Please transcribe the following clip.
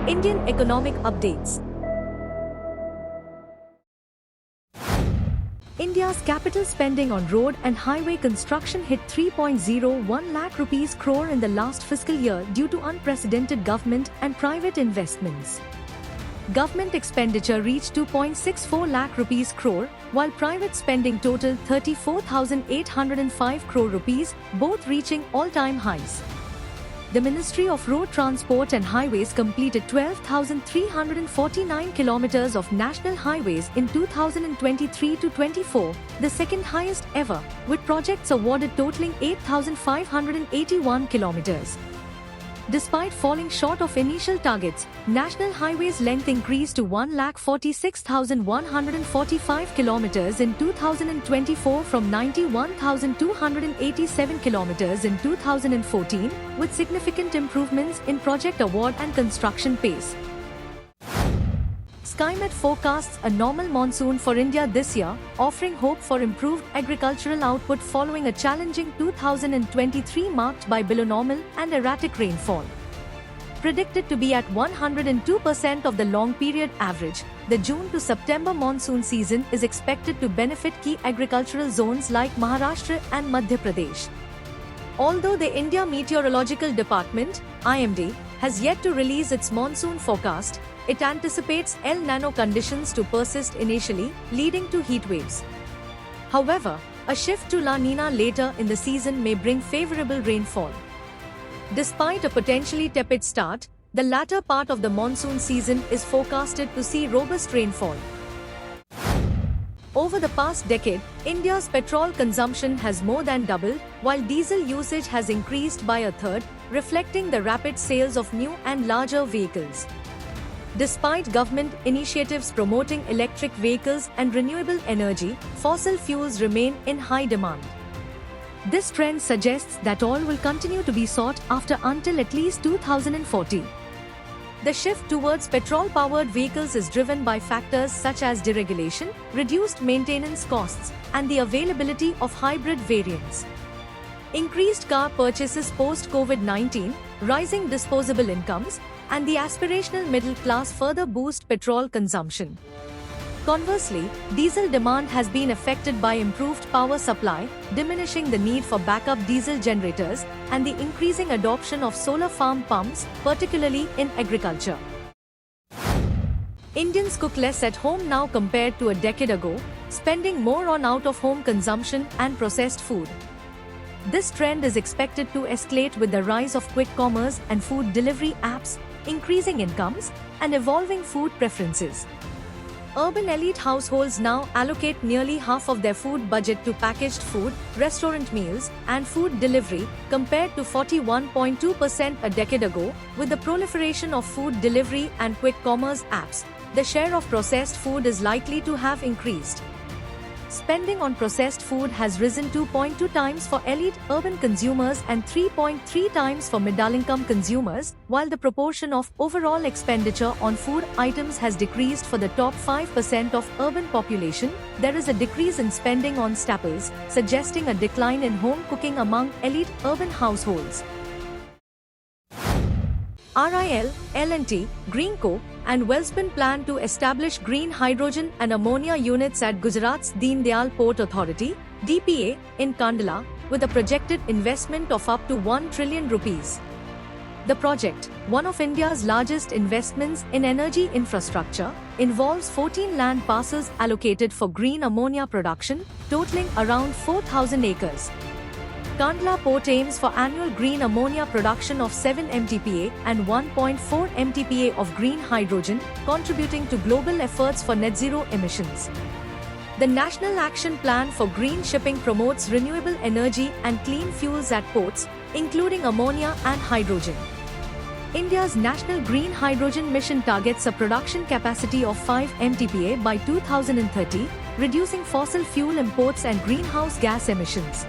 Indian economic updates. India's capital spending on road and highway construction hit 3.01 lakh rupees crore in the last fiscal year due to unprecedented government and private investments. Government expenditure reached 2.64 lakh rupees crore, while private spending totaled 34,805 crore rupees, both reaching all-time highs. The Ministry of Road Transport and Highways completed 12,349 kilometers of national highways in 2023-24, the second highest ever, with projects awarded totaling 8,581 kilometers. Despite falling short of initial targets, National Highways length increased to 1,46,145 kilometers in 2024 from 91,287 kilometers in 2014, with significant improvements in project award and construction pace. SkyMet forecasts a normal monsoon for India this year, offering hope for improved agricultural output following a challenging 2023 marked by below-normal and erratic rainfall. Predicted to be at 102% of the long-period average, the June to September monsoon season is expected to benefit key agricultural zones like Maharashtra and Madhya Pradesh. Although the India Meteorological Department (IMD) has yet to release its monsoon forecast, it anticipates El Niño conditions to persist initially, leading to heat waves. However, a shift to La Niña later in the season may bring favorable rainfall. Despite a potentially tepid start, the latter part of the monsoon season is forecasted to see robust rainfall. Over the past decade, India's petrol consumption has more than doubled, while diesel usage has increased by a third, reflecting the rapid sales of new and larger vehicles. Despite government initiatives promoting electric vehicles and renewable energy, fossil fuels remain in high demand. This trend suggests that oil will continue to be sought after until at least 2040. The shift towards petrol-powered vehicles is driven by factors such as deregulation, reduced maintenance costs, and the availability of hybrid variants. Increased car purchases post-COVID-19, rising disposable incomes, and the aspirational middle class further boost petrol consumption. Conversely, diesel demand has been affected by improved power supply, diminishing the need for backup diesel generators, and the increasing adoption of solar farm pumps, particularly in agriculture. Indians cook less at home now compared to a decade ago, spending more on out-of-home consumption and processed food. This trend is expected to escalate with the rise of quick commerce and food delivery apps, increasing incomes, and evolving food preferences. Urban elite households now allocate nearly half of their food budget to packaged food, restaurant meals, and food delivery, compared to 41.2% a decade ago. With the proliferation of food delivery and quick commerce apps, the share of processed food is likely to have increased. Spending on processed food has risen 2.2 times for elite urban consumers and 3.3 times for middle-income consumers, while the proportion of overall expenditure on food items has decreased for the top 5% of urban population. There is a decrease in spending on staples, suggesting a decline in home cooking among elite urban households. RIL, L&T, Greenko, and Welspun plan to establish green hydrogen and ammonia units at Gujarat's Deen Dayal Port Authority (DPA) in Kandla, with a projected investment of up to 1 trillion rupees. The project, one of India's largest investments in energy infrastructure, involves 14 land parcels allocated for green ammonia production, totaling around 4,000 acres. Kandla Port aims for annual green ammonia production of 7 MTPA and 1.4 MTPA of green hydrogen, contributing to global efforts for net zero emissions. The National Action Plan for Green Shipping promotes renewable energy and clean fuels at ports, including ammonia and hydrogen. India's National Green Hydrogen Mission targets a production capacity of 5 MTPA by 2030, reducing fossil fuel imports and greenhouse gas emissions.